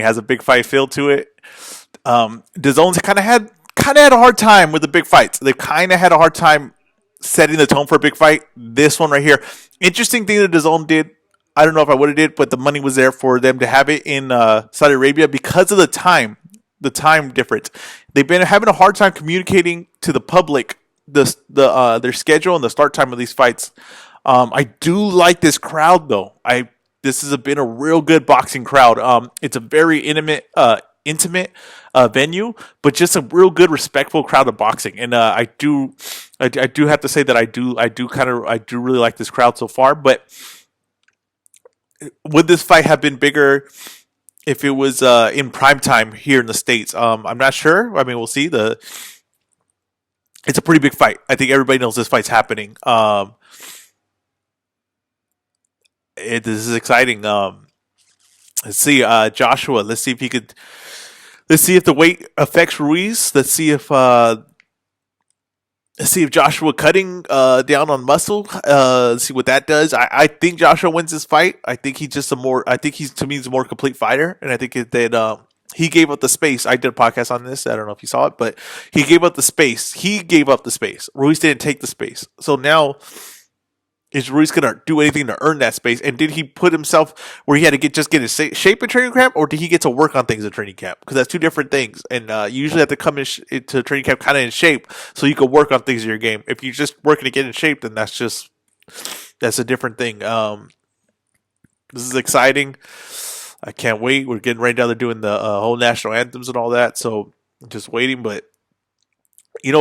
It has a big fight feel to it. DAZN's kind of had a hard time with the big fights. They've kind of had a hard time setting the tone for a big fight. This one right here, interesting thing that DAZN did. I don't know if I would have did, but the money was there for them to have it in Saudi Arabia because of the time difference. They've been having a hard time communicating to the public their schedule and the start time of these fights. I do like this crowd though. This has been a real good boxing crowd. It's a very intimate venue, but just a real good, respectful crowd of boxing. And I do have to say that I do really like this crowd so far. But would this fight have been bigger if it was in prime time here in the States? I'm not sure. I mean, we'll see. It's a pretty big fight. I think everybody knows this fight's happening. This is exciting. Let's see, Joshua. Let's see if the weight affects Ruiz. Let's see if Joshua cutting down on muscle. Let's see what that does. I think Joshua wins this fight. I think he's to me he's a more complete fighter, and I think that he gave up the space. I did a podcast on this. I don't know if you saw it, but he gave up the space. Ruiz didn't take the space. So now, is Ruiz going to do anything to earn that space? And did he put himself where he had to get his shape in training camp, or did he get to work on things in training camp? Because that's two different things. And you usually have to come into training camp kind of in shape so you can work on things in your game. If you're just working to get in shape, then that's a different thing. This is exciting. I can't wait. We're getting right now. They're doing the whole national anthems and all that. So just waiting, but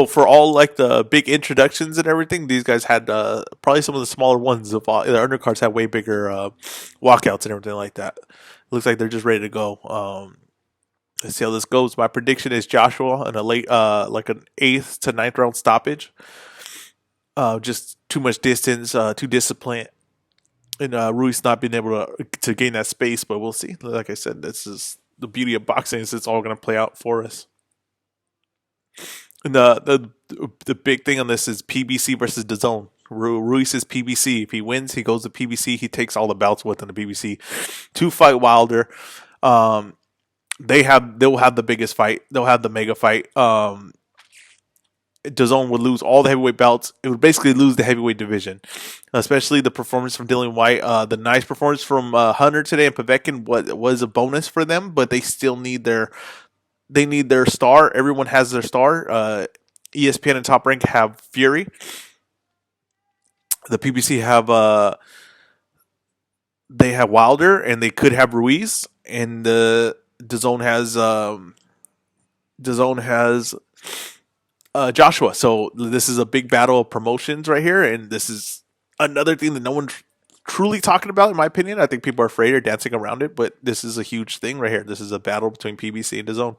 for all like the big introductions and everything, these guys had probably some of the smaller ones of all. The undercards had way bigger walkouts and everything like that. It looks like they're just ready to go. Let's see how this goes. My prediction is Joshua in a late, like an 8th to 9th round stoppage. Just too much distance, too disciplined, and Ruiz not being able to gain that space. But we'll see. Like I said, this is the beauty of boxing. Is it's all going to play out for us. And the big thing on this is PBC versus DAZN. Ruiz is PBC. If he wins, he goes to PBC. He takes all the belts with him to PBC to fight Wilder. They'll have the biggest fight. They'll have the mega fight. DAZN would lose all the heavyweight belts. It would basically lose the heavyweight division, especially the performance from Dillian Whyte. The nice performance from Hunter today and Povetkin was a bonus for them, but they still need their star. Everyone has their star. ESPN and Top Rank have Fury. The PBC they have Wilder, and they could have Ruiz. And the DAZN has Joshua. So this is a big battle of promotions right here, and this is another thing that no one's truly talking about, in my opinion. I think people are afraid or dancing around it, but this is a huge thing right here. This is a battle between PBC and DAZN.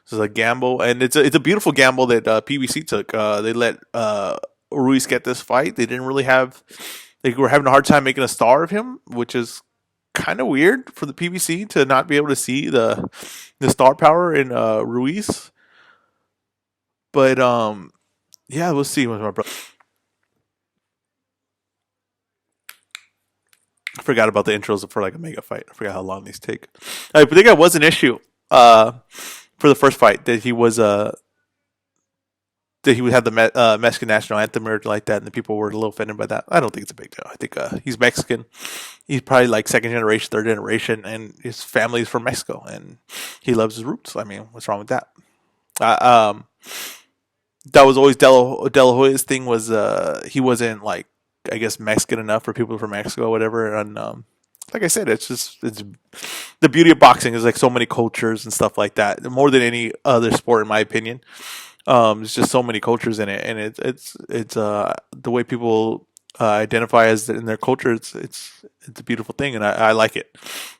This is a gamble, and it's a beautiful gamble that PBC took. They let Ruiz get this fight. They were having a hard time making a star of him, which is kind of weird for the PBC to not be able to see the star power in Ruiz. But yeah, we'll see with my brother. I forgot about the intros for like a mega fight. I forgot how long these take. I think that was an issue for the first fight that he would have the Mexican national anthem or like that, and the people were a little offended by that. I don't think it's a big deal. I think he's Mexican. He's probably like second generation, third generation, and his family is from Mexico, and he loves his roots. I mean, what's wrong with that? That was always De La Hoya's thing. Was he wasn't like, I guess, Mexican enough for people from Mexico or whatever. And like I said, it's the beauty of boxing is like so many cultures and stuff like that. More than any other sport, in my opinion. There's just so many cultures in it, and it's the way people identify as in their culture. It's a beautiful thing, and I like it.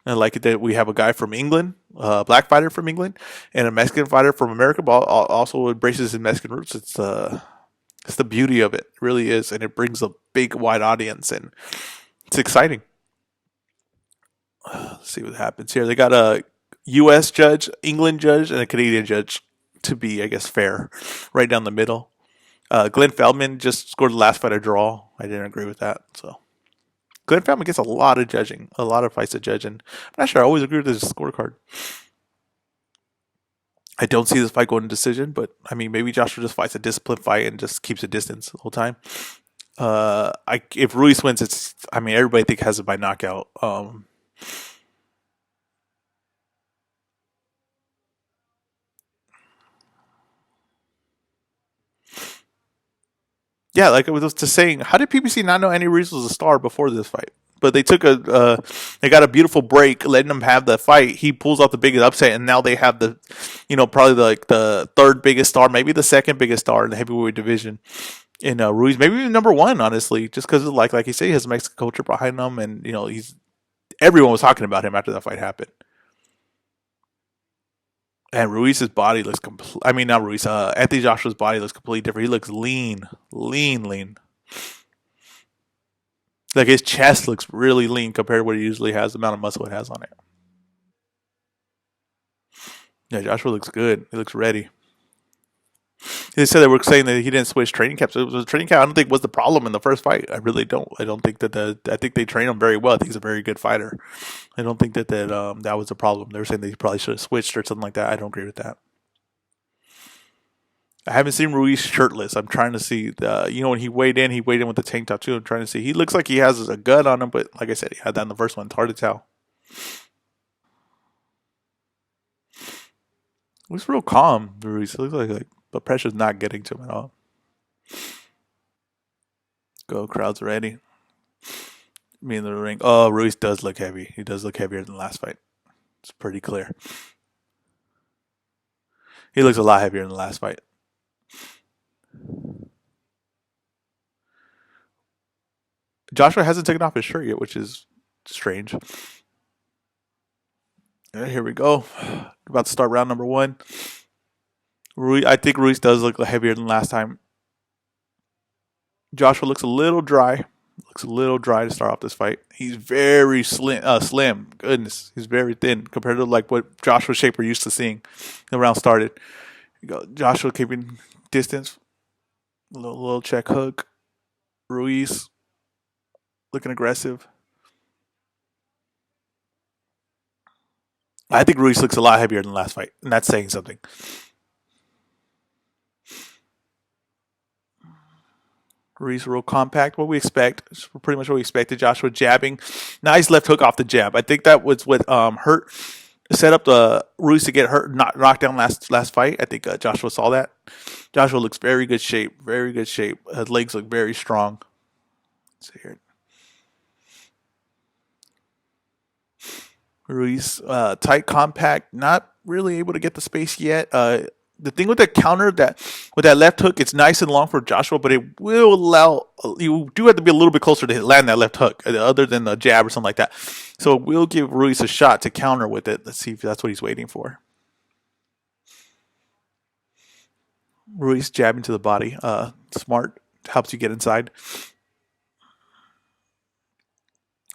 I like it that we have a guy from England, a black fighter from England, and a Mexican fighter from America, but also embraces his Mexican roots. It's the beauty of it. It really is, and it brings a big, wide audience, and it's exciting. Let's see what happens here. They got a U.S. judge, England judge, and a Canadian judge to be, I guess, fair, right down the middle. Glenn Feldman just scored the last fight a draw. I didn't agree with that, so Glenn Family gets a lot of judging, a lot of fights to judge, and I'm not sure I always agree with his scorecard. I don't see this fight going to decision, but I mean, maybe Joshua just fights a disciplined fight and just keeps a distance the whole time. If Ruiz wins, it's I mean everybody think has it by knockout. Yeah, like I was just saying, how did PBC not know Andy Ruiz was a star before this fight? But they took they got a beautiful break, letting him have the fight. He pulls off the biggest upset, and now they have the, probably like the third biggest star, maybe the second biggest star in the heavyweight division in Ruiz, maybe even number one, honestly, just because like you say, he has Mexican culture behind him, and he's everyone was talking about him after that fight happened. And Ruiz's body looks complete. I mean, not Ruiz. Anthony Joshua's body looks completely different. He looks lean, lean, lean. Like his chest looks really lean compared to what he usually has, the amount of muscle it has on it. Yeah, Joshua looks good. He looks ready. They said they were saying that he didn't switch training camps. It was a training camp. I don't think was the problem in the first fight. I really don't. I don't think that I think they train him very well. I think he's a very good fighter. I don't think that was a problem. They were saying that he probably should have switched or something like that. I don't agree with that. I haven't seen Ruiz shirtless. I'm trying to see when he weighed in with the tank top too. I'm trying to see. He looks like he has a gun on him, but like I said, he had that in the first one. It's hard to tell. Looks real calm, Ruiz. Looks like the pressure's not getting to him at all. Go, crowd's ready. Me in the ring. Oh, Ruiz does look heavy. He does look heavier than the last fight. It's pretty clear. He looks a lot heavier than the last fight. Joshua hasn't taken off his shirt yet, which is strange. All right, here we go. About to start round number one. I think Ruiz does look heavier than last time. Joshua looks a little dry. Looks a little dry to start off this fight. He's very slim. Slim. Goodness, he's very thin compared to like what Joshua shape we're used to seeing. The round started. You go Joshua keeping distance. Little check hook. Ruiz looking aggressive. I think Ruiz looks a lot heavier than the last fight, and that's saying something. Ruiz real compact. What we expect. It's pretty much what we expected. Joshua jabbing. Nice left hook off the jab. I think that was what hurt. Set up the Ruiz to get hurt, not knocked down last fight. I think Joshua saw that. Joshua looks very good shape. Very good shape. His legs look very strong. Let's see here. Ruiz, tight, compact, not really able to get the space yet. The thing with that counter, that with that left hook, it's nice and long for Joshua, but it will allow you do have to be a little bit closer to land that left hook, other than the jab or something like that. So it will give Ruiz a shot to counter with it. Let's see if that's what he's waiting for. Ruiz jabbing to the body, smart, helps you get inside.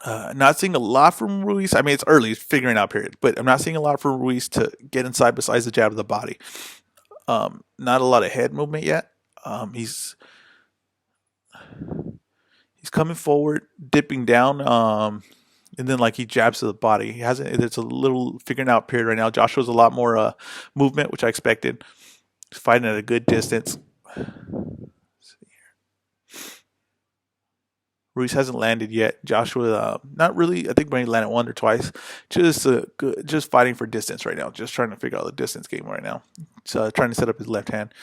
Not seeing a lot from Ruiz. I mean, it's early, it's figuring out period, but I'm not seeing a lot from Ruiz to get inside besides the jab of the body. Not a lot of head movement yet. He's coming forward, dipping down, and then like he jabs to the body. He hasn't. It's a little figuring out period right now. Joshua's a lot more movement, which I expected. He's fighting at a good distance. Ruiz hasn't landed yet. Joshua, not really. I think when he landed once or twice, just fighting for distance right now. Just trying to figure out the distance game right now. So trying to set up his left hand.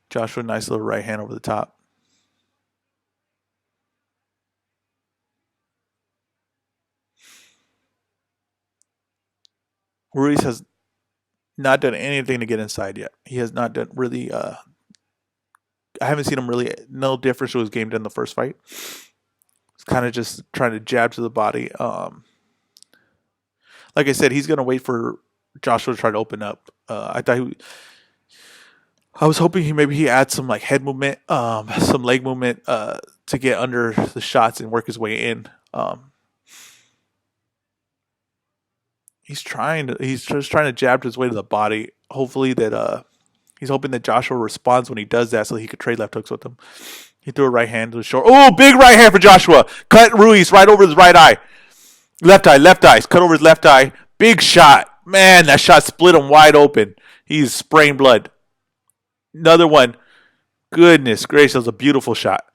Joshua, nice little right hand over the top. Ruiz has not done anything to get inside yet. He has not done really. I haven't seen him really. No difference to his game than the first fight. It's kind of just trying to jab to the body. Like I said, he's gonna wait for Joshua to try to open up. I was hoping he adds some like head movement, some leg movement, to get under the shots and work his way in. He's just trying to jab his way to the body. hopefully that he's hoping that Joshua responds when he does that, so he could trade left hooks with him. He threw a right hand to the short. Oh, big right hand for Joshua. Cut Ruiz right over his right eye. Left eye, left eye. Cut over his left eye. Big shot. Man, that shot split him wide open. He's spraying blood. Another one. Goodness gracious, that was a beautiful shot.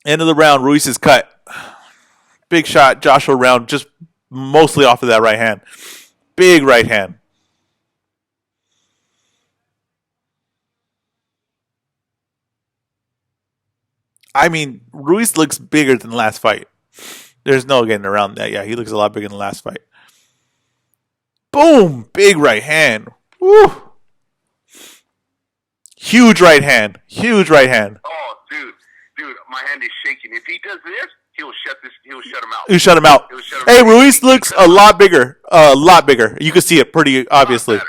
End of the round, Ruiz is cut. Big shot, Joshua round, just mostly off of that right hand. Big right hand. I mean, Ruiz looks bigger than the last fight. There's no getting around that. Yeah, he looks a lot bigger than the last fight. Boom! Big right hand. Woo! Huge right hand. Huge right hand. Oh, dude, my hand is shaking. If he does this, he'll shut him out. You shut him out. Hey, Ruiz looks a lot bigger. A lot bigger. You can see it pretty obviously.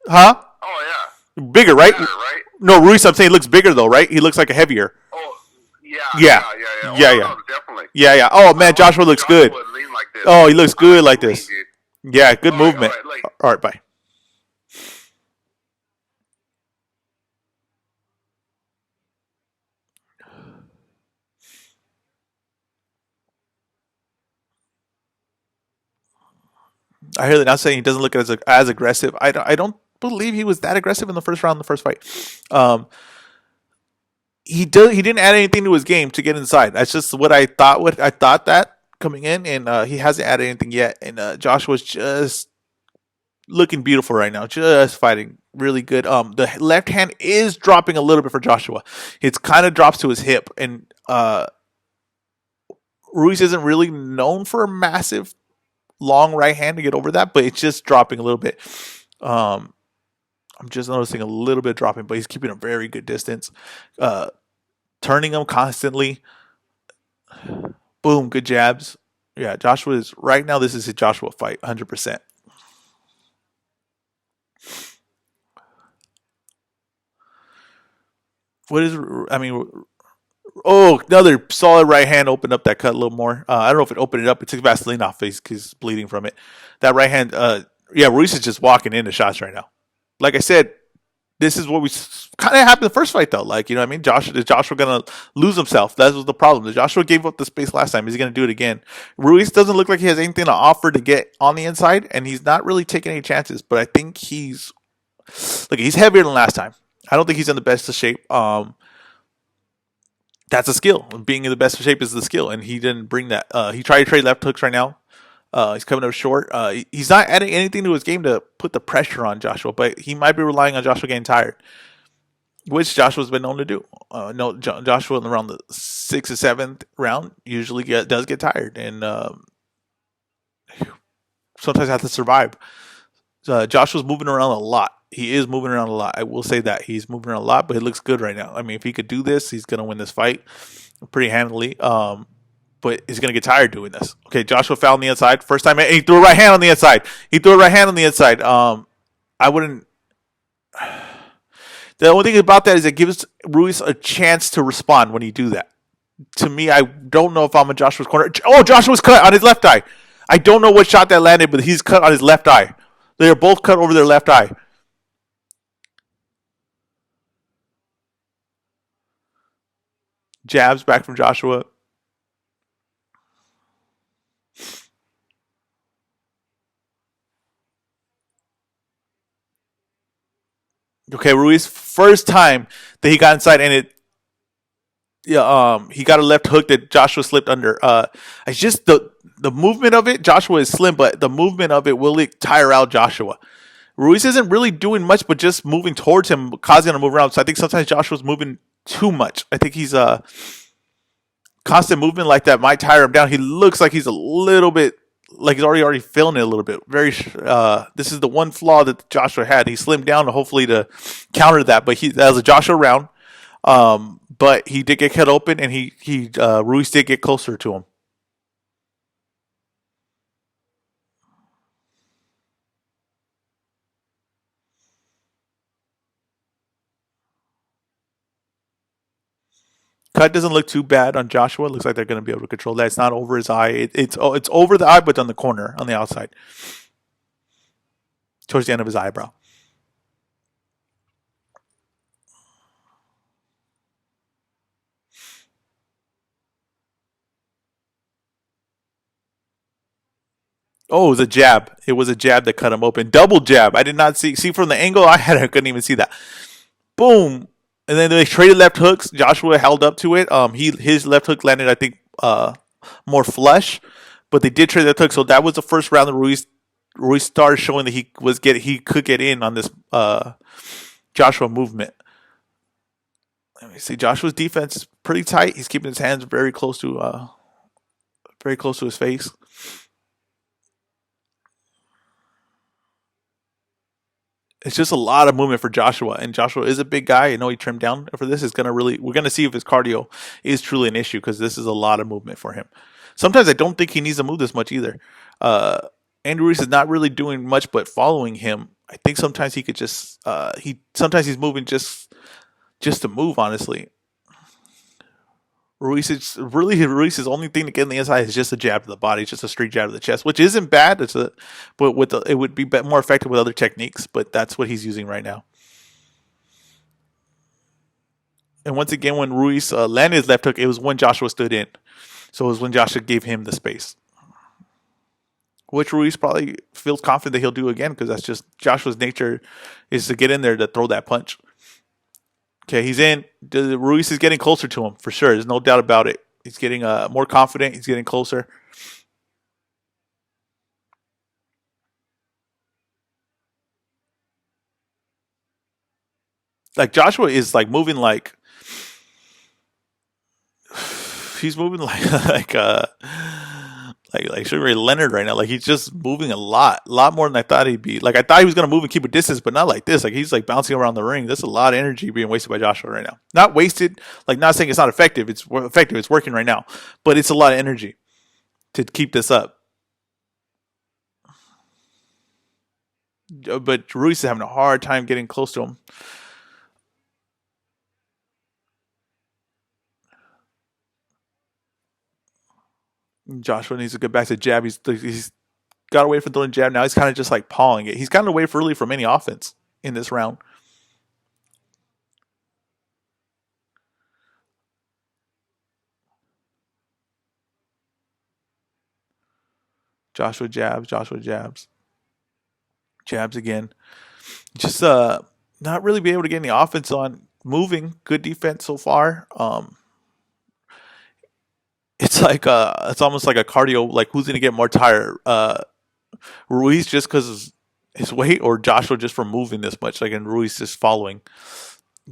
Huh? Oh yeah. Bigger, right? Better, right? No, Ruiz, I'm saying he looks bigger though, right? He looks like a heavier. Oh, yeah. Yeah. Oh, yeah. No, definitely. Yeah. Oh man, Joshua looks good. Like oh, he looks good like this. Dude. Yeah, good movement. All right, bye. I hear that now saying he doesn't look as aggressive. I don't believe he was that aggressive in the first round, in the first fight. He didn't add anything to his game to get inside. That's just what I thought. What I thought that coming in, and he hasn't added anything yet. And Joshua's just looking beautiful right now, just fighting really good. The left hand is dropping a little bit for Joshua. It kind of drops to his hip, and Ruiz isn't really known for a massive long right hand to get over that, but it's just dropping a little bit. I'm just noticing a little bit dropping, but he's keeping a very good distance. Turning him constantly. Boom, good jabs. Yeah, Joshua is right now. This is a Joshua fight, 100%. Oh, another solid right hand opened up that cut a little more. I don't know if it opened it up. It took Vaseline off because he's bleeding from it. That right hand, Ruiz is just walking into shots right now. Like I said, this is what we kind of happened the first fight, though. Like, you know what I mean? Is Joshua going to lose himself? That was the problem. Joshua gave up the space last time. Is he going to do it again? Ruiz doesn't look like he has anything to offer to get on the inside, and he's not really taking any chances. But I think he's heavier than last time. I don't think he's in the best of shape. That's a skill. Being in the best of shape is the skill, and he didn't bring that. He tried to trade left hooks right now. He's coming up short. He's not adding anything to his game to put the pressure on Joshua, but he might be relying on Joshua getting tired, which Joshua's been known to do. Joshua around the 6th or 7th round usually does get tired, and sometimes have to survive. Joshua's moving around a lot. He is moving around a lot. I will say that he's moving around a lot, but it looks good right now. I mean, if he could do this, he's going to win this fight pretty handily. But he's going to get tired doing this. Okay, Joshua found the inside. First time, he threw a right hand on the inside. I wouldn't. The only thing about that is it gives Ruiz a chance to respond when he do that. To me, I don't know if I'm in Joshua's corner. Oh, Joshua's cut on his left eye. I don't know what shot that landed, but he's cut on his left eye. They are both cut over their left eye. Jabs back from Joshua. Okay, Ruiz, first time that he got inside, and he got a left hook that Joshua slipped under. It's just the movement of it. Joshua is slim, but the movement of it will tire out Joshua. Ruiz isn't really doing much, but just moving towards him, causing him to move around. So I think sometimes Joshua's moving too much. I think he's constant movement like that might tire him down. He looks like he's a little bit like he's already feeling it a little bit. This is the one flaw that Joshua had. He slimmed down to hopefully to counter that, but that was a Joshua round. But he did get cut open, and Ruiz did get closer to him. Cut doesn't look too bad on Joshua. It looks like they're going to be able to control that. It's not over his eye. It's over the eye, but on the corner, on the outside, towards the end of his eyebrow. Oh, it was a jab. It was a jab that cut him open. Double jab. I did not see from the angle I had. I couldn't even see that. Boom. And then they traded left hooks. Joshua held up to it. His left hook landed, I think, more flush, but they did trade left hook. So that was the first round that Ruiz started showing that he could get in on this Joshua movement. Let me see. Joshua's defense is pretty tight. He's keeping his hands very close to his face. It's just a lot of movement for Joshua, and Joshua is a big guy. I know he trimmed down for this. We're gonna see if his cardio is truly an issue because this is a lot of movement for him. Sometimes I don't think he needs to move this much either. Andrew Ruiz is not really doing much but following him. I think sometimes he could just sometimes he's moving just to move. Honestly, Ruiz's only thing to get in the inside is just a jab to the body, just a straight jab to the chest, which isn't bad. But it would be more effective with other techniques. But that's what he's using right now. And once again, when Ruiz landed his left hook, it was when Joshua stood in. So it was when Joshua gave him the space, which Ruiz probably feels confident that he'll do again because that's just Joshua's nature is to get in there to throw that punch. Okay, he's in. Ruiz is getting closer to him for sure. There's no doubt about it. He's getting more confident. He's getting closer. Like Joshua is like moving like he's moving like Sugar Ray Leonard right now. Like he's just moving a lot more than I thought he'd be. Like I thought he was gonna move and keep a distance, but not like this. Like he's like bouncing around the ring. That's a lot of energy being wasted by Joshua right now. Not wasted. Like not saying it's not effective. It's effective. It's working right now, but it's a lot of energy to keep this up. But Ruiz is having a hard time getting close to him. Joshua needs to get back to jab. He's got away from throwing jab. Now he's kind of just like pawing it. He's gotten away really from any offense in this round. Joshua jabs. Joshua jabs. Jabs again. Just not really be able to get any offense on. Moving. Good defense so far. It's almost like a cardio. Like who's gonna get more tired? Ruiz just because his weight, or Joshua just from moving this much. Like and Ruiz just following.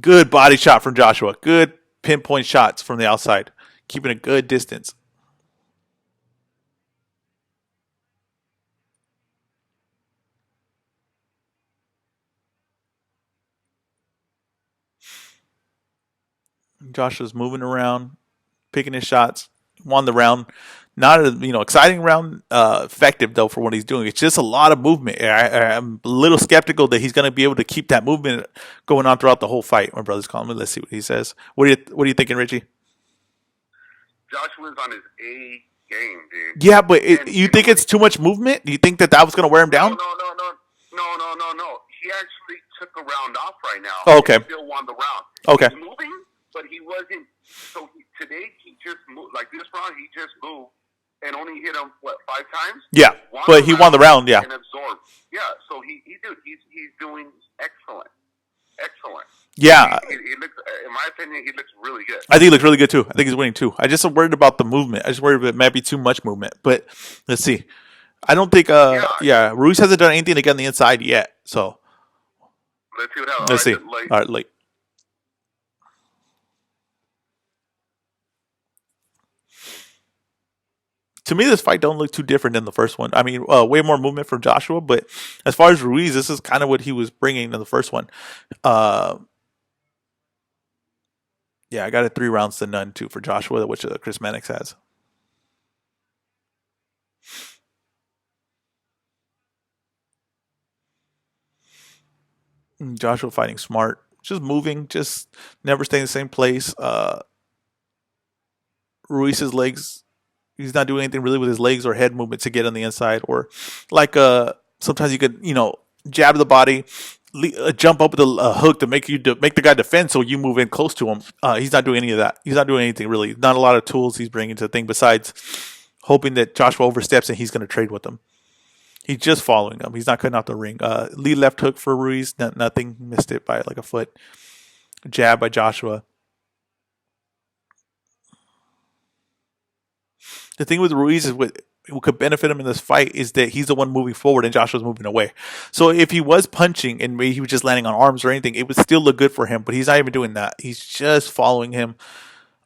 Good body shot from Joshua. Good pinpoint shots from the outside, keeping a good distance. Joshua's moving around, picking his shots, won the round. Not a exciting round, effective though for what he's doing. It's just a lot of movement. I'm a little skeptical that he's going to be able to keep that movement going on throughout the whole fight. My brother's calling me. Let's see what he says. What are you thinking, Richie? Joshua's on his A game, dude. Yeah, but you think it's too much movement? Do you think that was going to wear him down? No. He actually took a round off right now. Oh, okay. He still won the round. Okay. He was moving, but he wasn't. So today he just moved. Like this round, he just moved and only hit him 5 times. Yeah, but he won the round. Yeah. And absorbed. Yeah. So he's doing excellent. Yeah. He looks, in my opinion, he looks really good. I think he looks really good too. I think he's winning too. I just am worried about the movement. I just worried it might be too much movement. But let's see. I don't think. Ruiz hasn't done anything to get on the inside yet. So let's see what happens. Let's see. All right, late. To me, this fight don't look too different than the first one. I mean, way more movement from Joshua, but as far as Ruiz, this is kind of what he was bringing in the first one. Yeah, I got it 3 rounds to none too for Joshua, which Chris Mannix has. Joshua fighting smart, just moving, just never staying in the same place. Ruiz's legs, he's not doing anything really with his legs or head movement to get on the inside, or like sometimes you could jab the body, jump up with a hook to make the guy defend, so you move in close to him. He's not doing any of that. He's not doing anything really. Not a lot of tools he's bringing to the thing besides hoping that Joshua oversteps and he's going to trade with him. He's just following him. He's not cutting out the ring. Lead left hook for Ruiz. Nothing. Missed it by like a foot. Jab by Joshua. The thing with Ruiz is what could benefit him in this fight is that he's the one moving forward and Joshua's moving away. So if he was punching and maybe he was just landing on arms or anything, it would still look good for him. But he's not even doing that. He's just following him.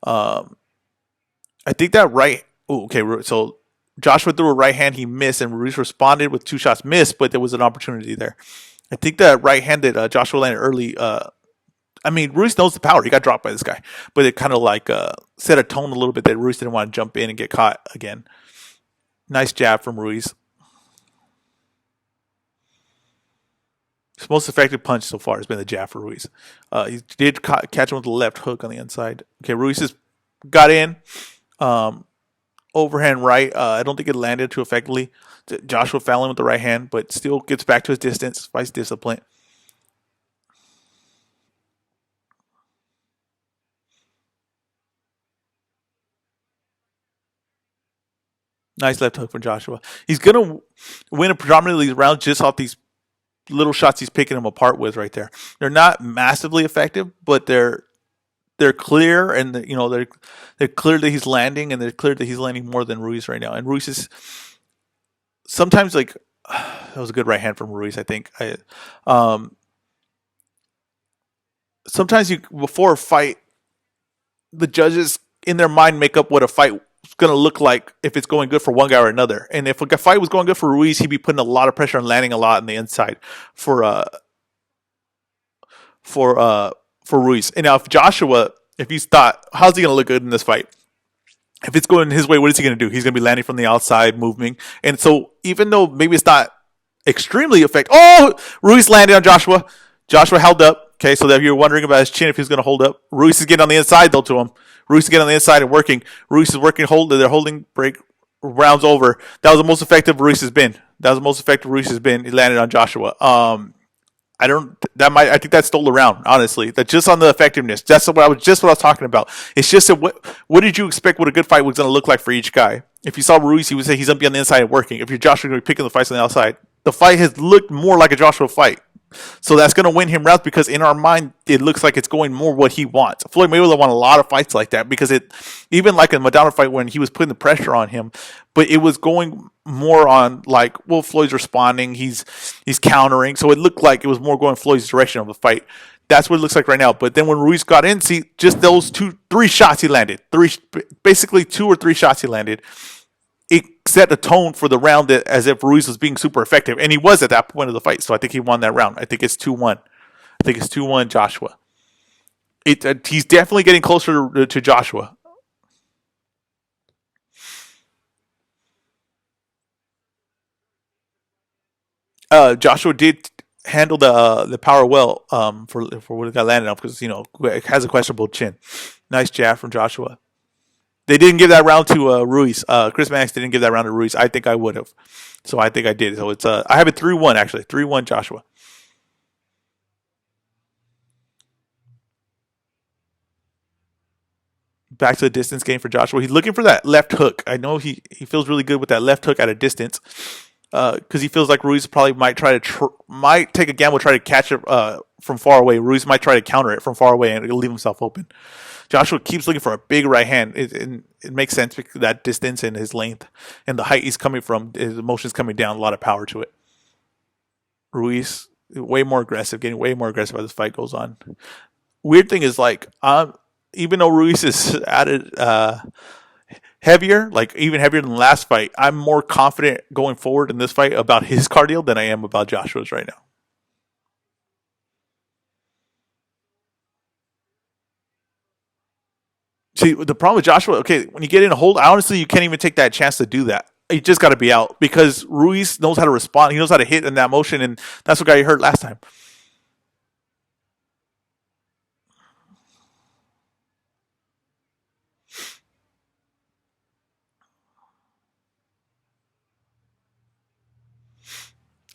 Um, I think that right. Ooh, okay, so Joshua threw a right hand, he missed, and Ruiz responded with two shots missed, but there was an opportunity there. I think that right hand that Joshua landed early. I mean, Ruiz knows the power. He got dropped by this guy, but it kind of like set a tone a little bit that Ruiz didn't want to jump in and get caught again. Nice jab from Ruiz. His most effective punch so far has been the jab for Ruiz. He did catch him with the left hook on the inside. Okay, Ruiz has got in. Um, Overhand right. I don't think it landed too effectively. Joshua fell in with the right hand, but still gets back to his distance. Fights discipline. Nice left hook from Joshua. He's gonna win a predominantly round just off these little shots he's picking him apart with right there. They're not massively effective, but they're clear and they're clear that he's landing and they're clear that he's landing more than Ruiz right now. And Ruiz is sometimes like that was a good right hand from Ruiz. I think. Sometimes you before a fight, the judges in their mind make up what a fight is going to look like if it's going good for one guy or another. And if a fight was going good for Ruiz, he'd be putting a lot of pressure and landing a lot on the inside for for uh for Ruiz. And now if Joshua, if he's thought, how's he going to look good in this fight? If it's going his way, what is he going to do? He's going to be landing from the outside, moving. And so even though maybe it's not extremely effective, oh, Ruiz landed on Joshua. Joshua held up. Okay, so that if you're wondering about his chin, if he's going to hold up, Ruiz is getting on the inside though to him. Ruiz is getting on the inside and working. Ruiz is working, they're holding break rounds over. That was the most effective Ruiz has been. He landed on Joshua. I think that stole the round, honestly. That just on the effectiveness. That's what I was talking about. It's just that what did you expect what a good fight was going to look like for each guy? If you saw Ruiz, he would say he's going to be on the inside and working. If you're Joshua, going to be picking the fights on the outside. The fight has looked more like a Joshua fight. So that's going to win him rounds because in our mind, it looks like it's going more what he wants. Floyd Mayweather won a lot of fights like that because it, even like in the Madonna fight when he was putting the pressure on him, but it was going more on like, well, Floyd's responding, he's countering. So it looked like it was more going Floyd's direction of the fight. That's what it looks like right now. But then when Ruiz got in, see, just those three shots he landed, basically 2 or 3 shots he landed. It set a tone for the round that, as if Ruiz was being super effective, and he was at that point of the fight. So I think he won that round. I think it's 2-1. I think it's 2-1 Joshua. He's definitely getting closer to Joshua. Joshua did handle the power well for what it got landed on because it has a questionable chin. Nice jab from Joshua. They didn't give that round to Ruiz. Chris Mannix didn't give that round to Ruiz. I think I would have. So I think I did. So it's I have it 3-1 actually. 3-1 Joshua. Back to the distance game for Joshua. He's looking for that left hook. I know he feels really good with that left hook at a distance because he feels like Ruiz probably might might take a gamble, try to catch it from far away. Ruiz might try to counter it from far away and leave himself open. Joshua keeps looking for a big right hand. It makes sense because that distance and his length and the height he's coming from, his emotions coming down, a lot of power to it. Ruiz, way more aggressive, getting way more aggressive as this fight goes on. Weird thing is like, even though Ruiz is added heavier, like even heavier than the last fight, I'm more confident going forward in this fight about his cardio than I am about Joshua's right now. See, the problem with Joshua, okay, when you get in a hold, honestly, you can't even take that chance to do that. You just got to be out because Ruiz knows how to respond. He knows how to hit in that motion, and that's what got you hurt last time.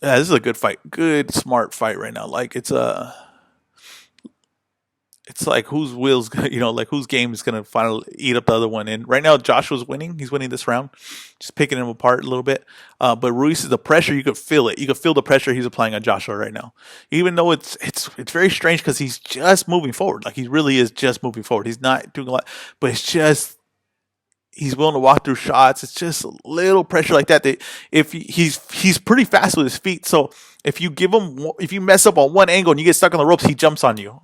Yeah, this is a good fight. Good, smart fight right now. Like, it's it's like whose will's like whose game is gonna finally eat up the other one. And right now Joshua's winning. He's winning this round, just picking him apart a little bit. But Ruiz is the pressure. You could feel it. You could feel the pressure he's applying on Joshua right now. Even though it's very strange because he's just moving forward. Like he really is just moving forward. He's not doing a lot, but it's just he's willing to walk through shots. It's just a little pressure like that. That if he's pretty fast with his feet, so if you mess up on one angle and you get stuck on the ropes, he jumps on you.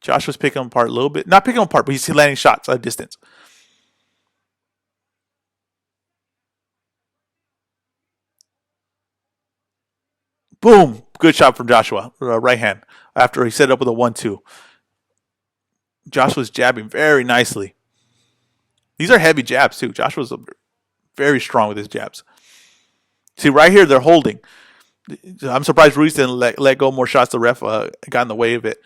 Joshua's picking him apart a little bit, not picking him apart, but he's landing shots at a distance. Boom! Good shot from Joshua, right hand after he set up with a 1-2. Joshua's jabbing very nicely. These are heavy jabs too. Joshua's very strong with his jabs. See, right here they're holding. I'm surprised Ruiz didn't let go more shots. The ref got in the way of it.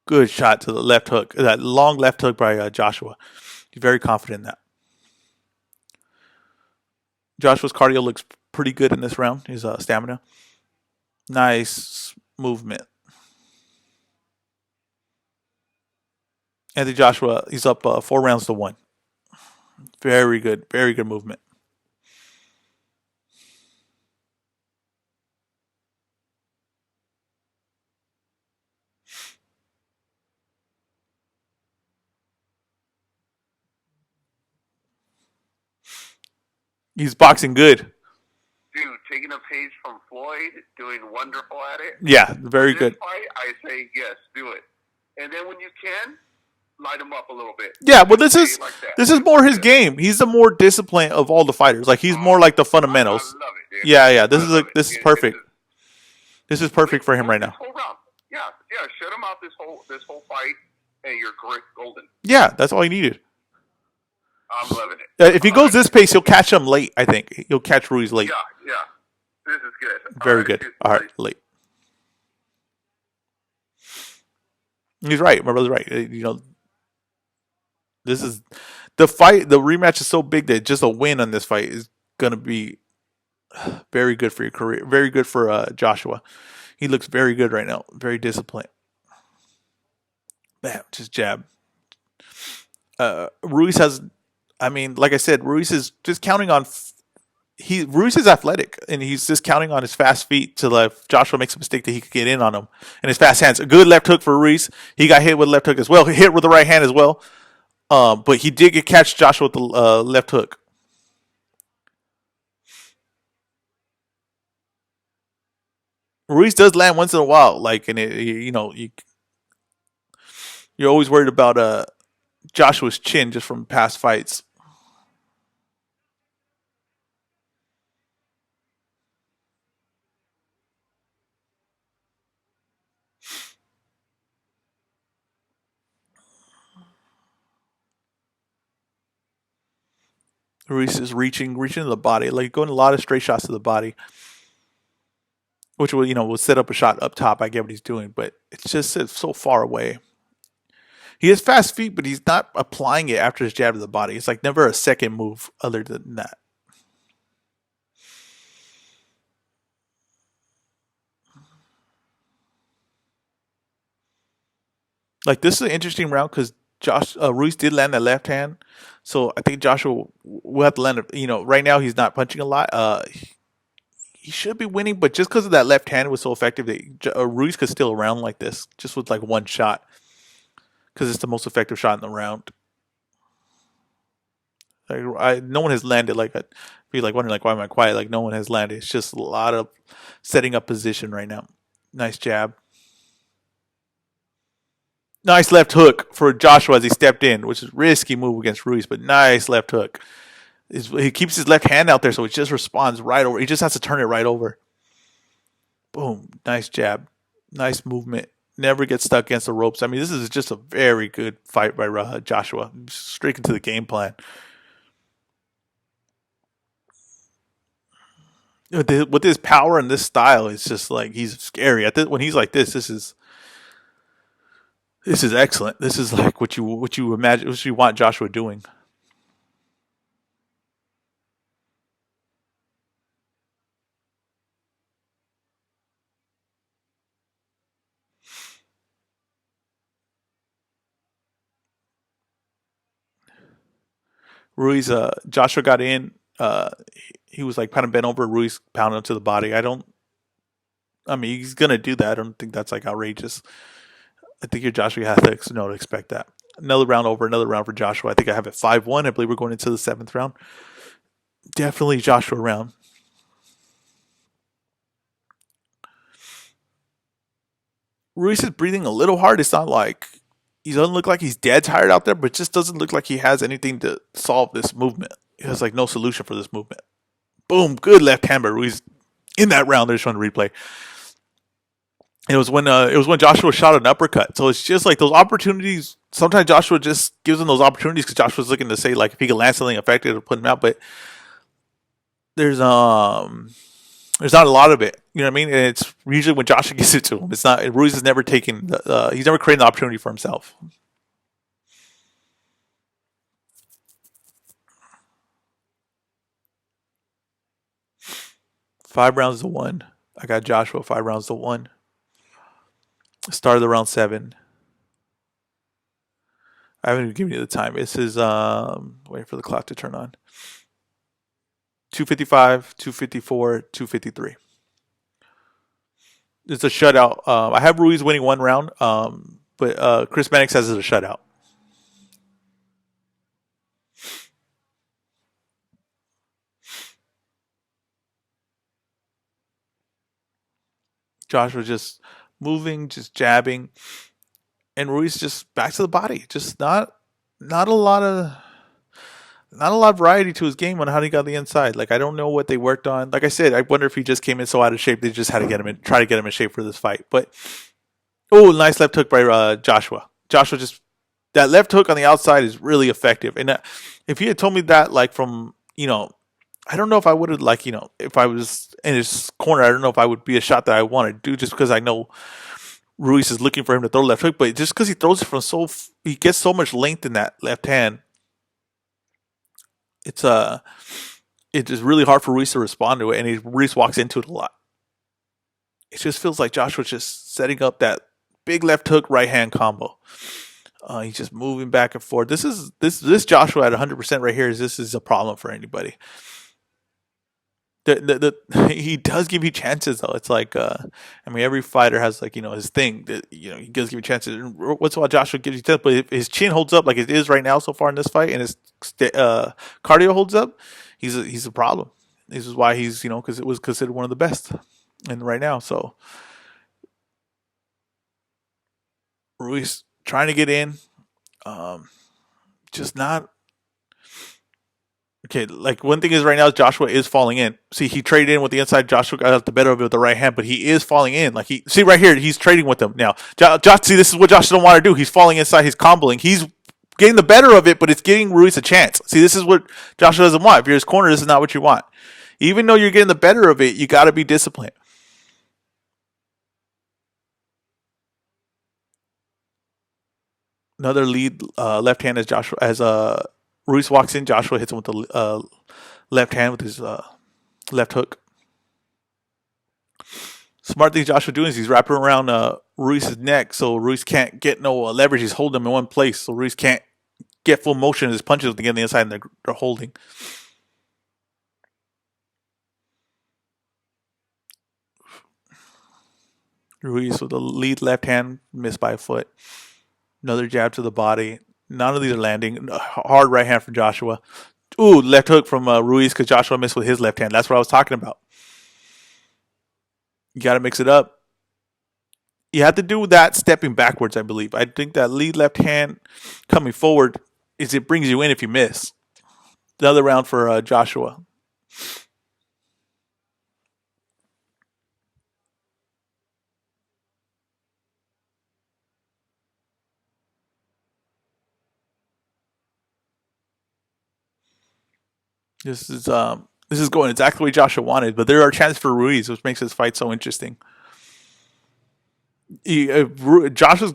Good shot to the left hook. That long left hook by Joshua. He's very confident in that. Joshua's cardio looks pretty good in this round. His stamina. Nice movement. Anthony Joshua, he's up 4-1. Very good movement. He's boxing good. Dude, taking a page from Floyd, doing wonderful at it. Yeah, very this good. Fight, I say yes, do it. And then when you can, light him up a little bit. Yeah, well, this is more his game. He's the more disciplined of all the fighters. Like he's more like the fundamentals. I love it, dude. Yeah. This is perfect. This is perfect for him right now. Whole round. Yeah. Shut him out this whole fight, and you're golden. Yeah, that's all he needed. I'm loving it. If he goes this pace, he'll catch him late. I think he'll catch Ruiz late. Yeah. This is good. Very good. All right, late. He's right. My brother's right. This is the fight. The rematch is so big that just a win on this fight is gonna be very good for your career. Very good for Joshua. He looks very good right now. Very disciplined. Bam, just jab. Ruiz has. I mean, like I said, Ruiz is just counting on. Ruiz is athletic, and he's just counting on his fast feet to if Joshua makes a mistake that he could get in on him, and his fast hands. A good left hook for Ruiz. He got hit with left hook as well. He hit with the right hand as well, but he did catch Joshua with the left hook. Ruiz does land once in a while, and you're always worried about Joshua's chin just from past fights. Ruiz is reaching to the body, like going a lot of straight shots to the body, which will set up a shot up top. I get what he's doing, but it's so far away. He has fast feet, but he's not applying it after his jab to the body. It's like never a second move other than that. Like this is an interesting round because Ruiz did land that left hand, so I think Joshua will have to land it. Right now he's not punching a lot. He should be winning, but just because of that left hand was so effective that Ruiz could still round like this, just with like one shot, because it's the most effective shot in the round. No one has landed like that. Be like wondering why am I quiet? Like no one has landed. It's just a lot of setting up position right now. Nice jab. Nice left hook for Joshua as he stepped in, which is a risky move against Ruiz, but nice left hook. He keeps his left hand out there, so it just responds right over. He just has to turn it right over. Boom. Nice jab. Nice movement. Never gets stuck against the ropes. I mean, this is just a very good fight by Joshua. Straight into the game plan. With his power and this style, it's just like he's scary. When he's like this is excellent. This is like what you imagine, what you want Joshua doing. Ruiz, Joshua got in. He was like kind of bent over. Ruiz pounded him to the body. I mean, he's gonna do that. I don't think that's like outrageous. I think your Joshua has to know to expect that. Another round over. Another round for Joshua. I think I have it 5-1. I believe we're going into the 7th round. Definitely Joshua round. Ruiz is breathing a little hard. It's not like he doesn't look like he's dead tired out there, but it just doesn't look like he has anything to solve this movement. He has like no solution for this movement. Boom, good left hand by Ruiz in that round. They're showing the replay. It was when Joshua shot an uppercut. So it's just like those opportunities. Sometimes Joshua just gives him those opportunities because Joshua's looking to say like if he can land something effective to put him out. But there's not a lot of it. You know what I mean? And it's usually when Joshua gives it to him. It's not. Ruiz has never taken. He's never created an opportunity for himself. Five rounds to one. I got Joshua 5 rounds to one. Start of the round 7. I haven't even given you the time. This is waiting for the clock to turn on. 255, 254, 253. It's a shutout. I have Ruiz winning one round, but Chris Mannix says it's a shutout. Joshua just moving, just jabbing, and Ruiz just back to the body. Just not a lot of variety to his game on how he got the inside. Like I don't know what they worked on. Like I said, I wonder if he just came in so out of shape they just had to try to get him in shape for this fight. But nice left hook by Joshua. Joshua just that left hook on the outside is really effective. And if he had told me that like from I don't know if I would have if I was in his corner, I don't know if I would be a shot that I wanted to do just because I know Ruiz is looking for him to throw left hook, but just because he throws it from he gets so much length in that left hand, it's just really hard for Ruiz to respond to it, and Ruiz walks into it a lot. It just feels like Joshua's just setting up that big left hook right hand combo. He's just moving back and forth. This Joshua at 100% right here this is a problem for anybody. He does give you chances though. It's like every fighter has his thing that he does give you chances. What's why Joshua gives you chances, but if his chin holds up like it is right now so far in this fight, and his cardio holds up, he's a problem. This is why he's because it was considered one of the best, and right now so Ruiz trying to get in, just not. Okay, like one thing is right now Joshua is falling in. See, he traded in with the inside. Joshua got the better of it with the right hand, but he is falling in. Like see right here, he's trading with him now. Josh, see, this is what Josh don't want to do. He's falling inside. He's comboing. He's getting the better of it, but it's giving Ruiz a chance. See, this is what Joshua doesn't want. If you're his corner, this is not what you want. Even though you're getting the better of it, you got to be disciplined. Another lead left hand as Ruiz walks in. Joshua hits him with the left hand with his left hook. Smart thing Joshua doing is he's wrapping around Ruiz's neck so Ruiz can't get no leverage. He's holding him in one place so Ruiz can't get full motion of his punches to get on the inside, and they're holding. Ruiz with the lead left hand, missed by a foot. Another jab to the body. None of these are landing. Hard right hand from Joshua. Ooh, left hook from Ruiz because Joshua missed with his left hand. That's what I was talking about. You got to mix it up. You have to do that stepping backwards, I believe. I think that lead left hand coming forward it brings you in if you miss. Another round for Joshua. This is going exactly the way Joshua wanted, but there are chances for Ruiz, which makes this fight so interesting. Joshua's,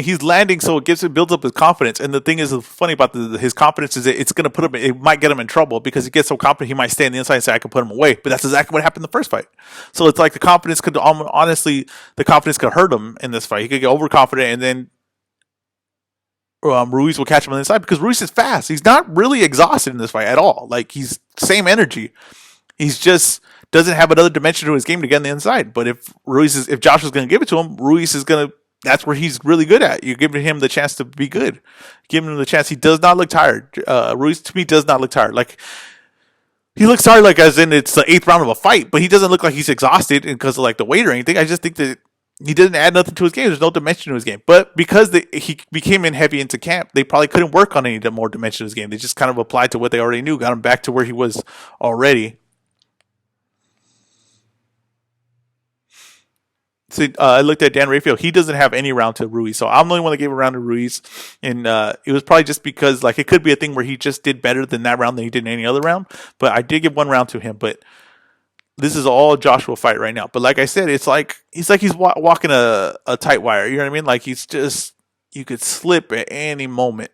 he's landing, so it builds up his confidence. And the thing is funny about his confidence is it's going to put him, it might get him in trouble because he gets so confident he might stay on the inside and say I can put him away. But that's exactly what happened in the first fight. So it's like the confidence could hurt him in this fight. He could get overconfident and then Ruiz will catch him on the inside because Ruiz is fast. He's not really exhausted in this fight at all. Like he's same energy. He's just doesn't have another dimension to his game to get on the inside. But if Joshua's going to give it to him, Ruiz is going to. That's where he's really good at. You're giving him the chance to be good. Giving him the chance. He does not look tired. Ruiz to me does not look tired. Like he looks tired, like as in it's the eighth round of a fight, but he doesn't look like he's exhausted because of like the weight or anything. I just think that he didn't add nothing to his game. There's no dimension to his game. But because he became in heavy into camp, they probably couldn't work on any more dimension to his game. They just kind of applied to what they already knew, got him back to where he was already. See, I looked at Dan Rafael. He doesn't have any round to Ruiz, so I'm the only one that gave a round to Ruiz, and it was probably just because like it could be a thing where he just did better than that round than he did in any other round. But I did give one round to him. But this is all Joshua fight right now. But like I said, it's like he's walking a tight wire. You know what I mean? Like he's just you could slip at any moment,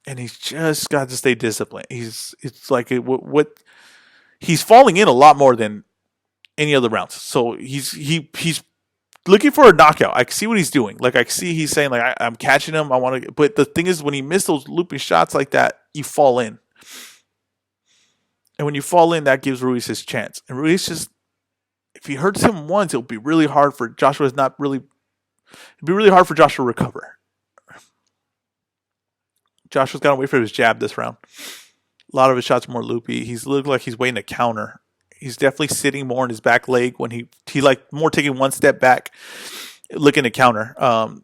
and he's just got to stay disciplined. It's like what he's falling in a lot more than any other rounds. So he's looking for a knockout. I can see what he's doing. Like I see he's saying like I'm catching him. I want to. But the thing is, when he missed those looping shots like that, you fall in. And when you fall in, that gives Ruiz his chance. And Ruiz just, if he hurts him once, it'll be really hard for Joshua. It'd be really hard for Joshua to recover. Joshua's got to wait for his jab this round. A lot of his shots are more loopy. He's looked like he's waiting to counter. He's definitely sitting more on his back leg when he like more taking one step back, looking to counter.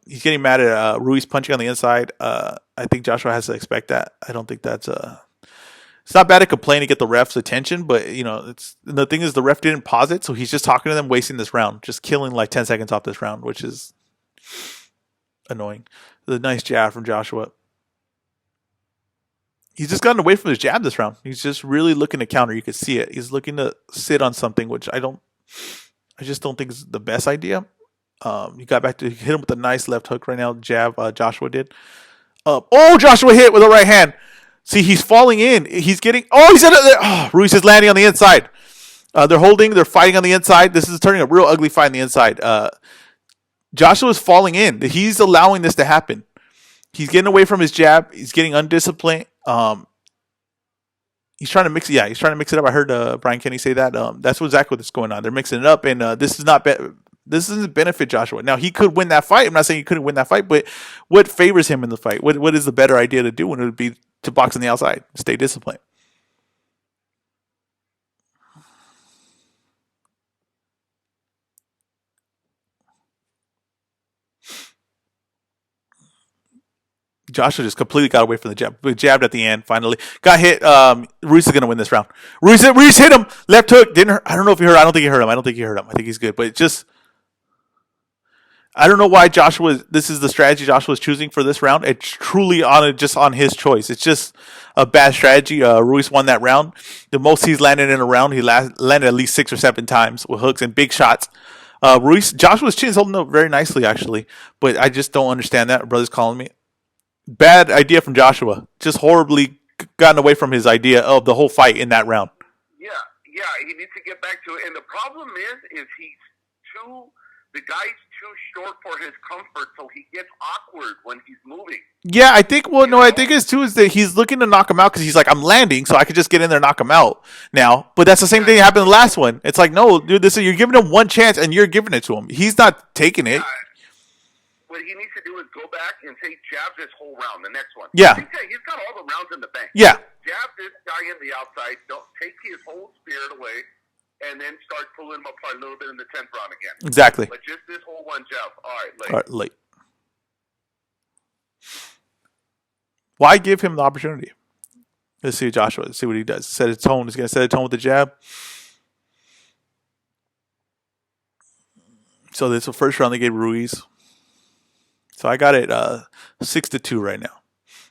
He's getting mad at Ruiz punching on the inside. I think Joshua has to expect that. I don't think that's it's not bad to complain to get the ref's attention, but the thing is the ref didn't pause it, so he's just talking to them, wasting this round, just killing like 10 seconds off this round, which is annoying. The nice jab from Joshua. He's just gotten away from his jab this round. He's just really looking to counter. You can see it. He's looking to sit on something, which I just don't think is the best idea. He got back to hit him with a nice left hook right now. Jab, Joshua did. Joshua hit with a right hand. See, he's falling in. He's getting. He's in it. Ruiz is landing on the inside. They're fighting on the inside. This is turning a real ugly fight on the inside. Joshua is falling in. He's allowing this to happen. He's getting away from his jab. He's getting undisciplined. He's trying to mix it. Yeah, he's trying to mix it up. I heard Brian Kenny say that. That's exactly what's going on. They're mixing it up, and this doesn't benefit Joshua. Now he could win that fight. I'm not saying he couldn't win that fight, but what favors him in the fight? What is the better idea to do? When it would be to box on the outside, stay disciplined. Joshua just completely got away from the jab. Jabbed at the end, finally. Got hit. Ruiz is going to win this round. Ruiz hit him. Left hook. Didn't hurt. I don't know if he hurt. I don't think he hurt him. I think he's good. But I don't know why this is the strategy Joshua was choosing for this round. It's truly on his choice. It's just a bad strategy. Ruiz won that round. The most he's landed in a round, he landed at least 6 or 7 times with hooks and big shots. Joshua's chin is holding up very nicely, actually. But I just don't understand that. Brother's calling me. Bad idea from Joshua. Just horribly gotten away from his idea of the whole fight in that round. Yeah, he needs to get back to it. And the problem is the guy's too short for his comfort, so he gets awkward when he's moving. Yeah, I think, I think it's too is that he's looking to knock him out because he's like, I'm landing, so I could just get in there and knock him out now. But that's the same thing that happened in the last one. It's like, no, dude, you're giving him one chance and you're giving it to him. He's not taking it. What he needs to do is go back and say, jab this whole round, the next one. Yeah. He's got all the rounds in the bank. Yeah. Jab this guy in the outside, don't take his whole spirit away, and then start pulling him apart a little bit in the 10th round again. Exactly. But just this whole one jab. All right, late. Why give him the opportunity? Let's see Joshua. Let's see what he does. Set a tone. He's going to set a tone with the jab. So this is the first round they gave Ruiz. So I got it 6-2 right now.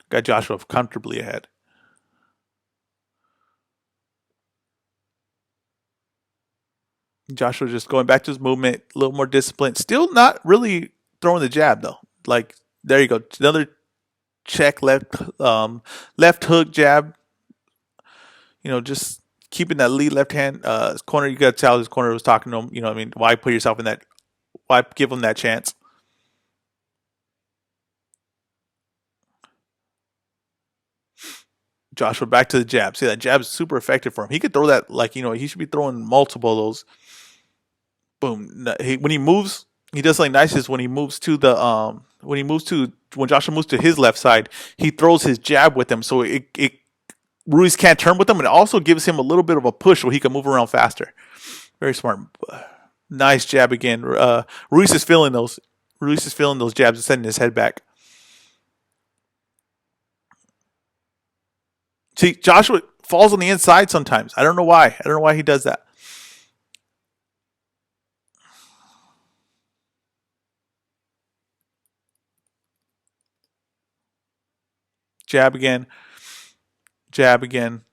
Got Joshua comfortably ahead. Joshua just going back to his movement, a little more disciplined. Still not really throwing the jab though. Like there you go, another check left hook jab. Just keeping that lead left hand corner. You got to tell his corner was talking to him. You know what I mean? Why put yourself in that? Why give him that chance? Joshua back to the jab. See, that jab is super effective for him. He could throw that like he should be throwing multiple of those. Boom. When he moves, he does something nice. Is when he moves to the when Joshua moves to his left side, he throws his jab with him, so it Ruiz can't turn with him, and it also gives him a little bit of a push where he can move around faster. Very smart. Nice jab again. Ruiz is feeling those. Ruiz is feeling those jabs and sending his head back. See, Joshua falls on the inside sometimes. I don't know why. I don't know why he does that. Jab again. Jab again.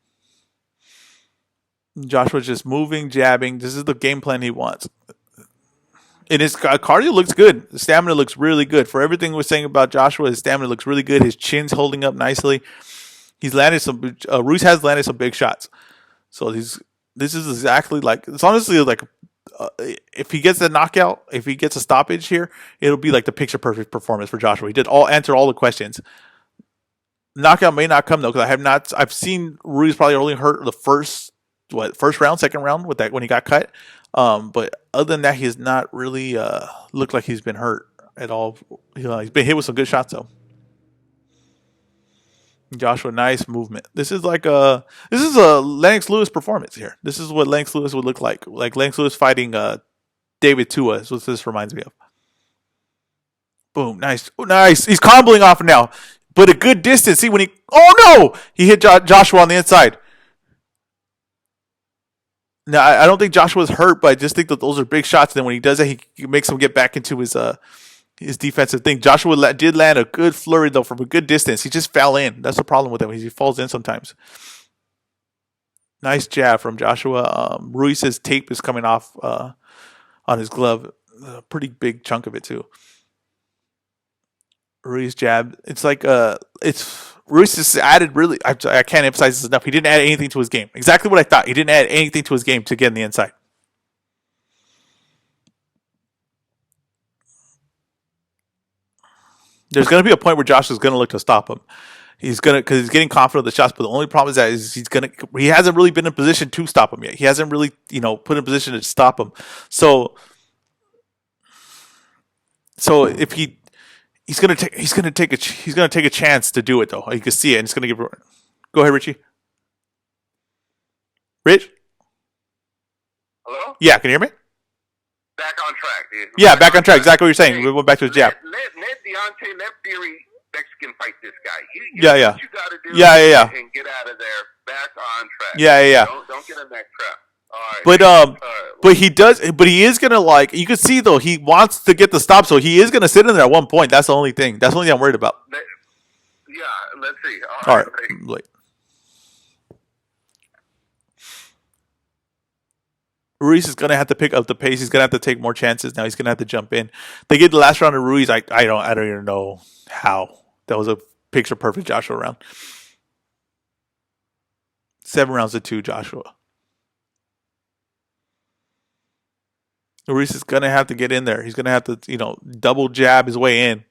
Joshua's just moving, jabbing. This is the game plan he wants. And his cardio looks good. The stamina looks really good. For everything we're saying about Joshua, his stamina looks really good. His chin's holding up nicely. He's landed some. Ruiz has landed some big shots. So this is exactly like. It's honestly like, if he gets a knockout, if he gets a stoppage here, it'll be like the picture perfect performance for Joshua. He did answer all the questions. Knockout may not come though, because I've seen Ruiz probably only hurt the first round, second round with that when he got cut. But other than that, he has not really looked like he's been hurt at all. He's been hit with some good shots though. Joshua, nice movement. This is a Lennox Lewis performance here. This is what Lennox Lewis would look like Lennox Lewis fighting David Tua is what this reminds me of. Boom, nice, nice. He's combling off now, but a good distance. See when he hit Joshua on the inside. Now I don't think Joshua's hurt, but I just think that those are big shots. And then when he does that, he makes him get back into his defensive thing. Joshua did land a good flurry though from a good distance. He just fell in. That's the problem with him. He falls in sometimes. Nice jab from Joshua. Ruiz's tape is coming off on his glove. A pretty big chunk of it too. Ruiz jab. It's like Ruiz just added really. I can't emphasize this enough. He didn't add anything to his game. Exactly what I thought. He didn't add anything to his game to get in the inside. There's going to be a point where Josh is going to look to stop him. Because he's getting confident of the shots, but the only problem is that he hasn't really been in a position to stop him yet. He hasn't really, put in a position to stop him. So if he's gonna take a chance to do it though. You can see it, and it's gonna give. Go ahead, Richie. Rich. Hello? Yeah, can you hear me? Back on track, dude. Yeah, back on track. Exactly what you're saying. We went back to his jab. Let Fury Mexican fight this guy. You Yeah. What you got to do and get out of there. Back on track. Yeah. Don't get in that trap. All right. But he is gonna you can see though he wants to get the stop, so he is gonna sit in there at one point. That's the only thing. That's the only thing I'm worried about. Yeah, let's see. All right. Like, Ruiz is gonna have to pick up the pace. He's gonna have to take more chances now. He's gonna have to jump in. They get the last round of Ruiz. I don't even know how. That was a picture perfect Joshua round. 7 rounds to 2, Joshua. Ruiz is gonna have to get in there. He's gonna have to, double jab his way in.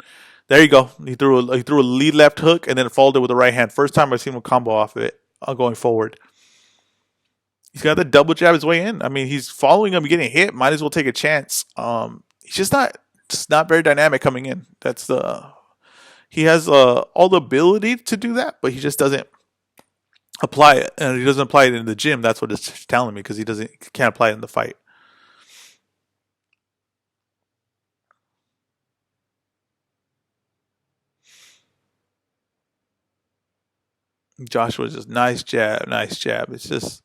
There you go. He threw a lead left hook and then followed it with the right hand. First time I've seen him combo off of it going forward. He's got to double jab his way in. I mean, he's following him, getting hit. Might as well take a chance. He's just not very dynamic coming in. He has all the ability to do that, but he just doesn't apply it, and he doesn't apply it in the gym. That's what it's telling me, because he can't apply it in the fight. Joshua's just nice jab. It's just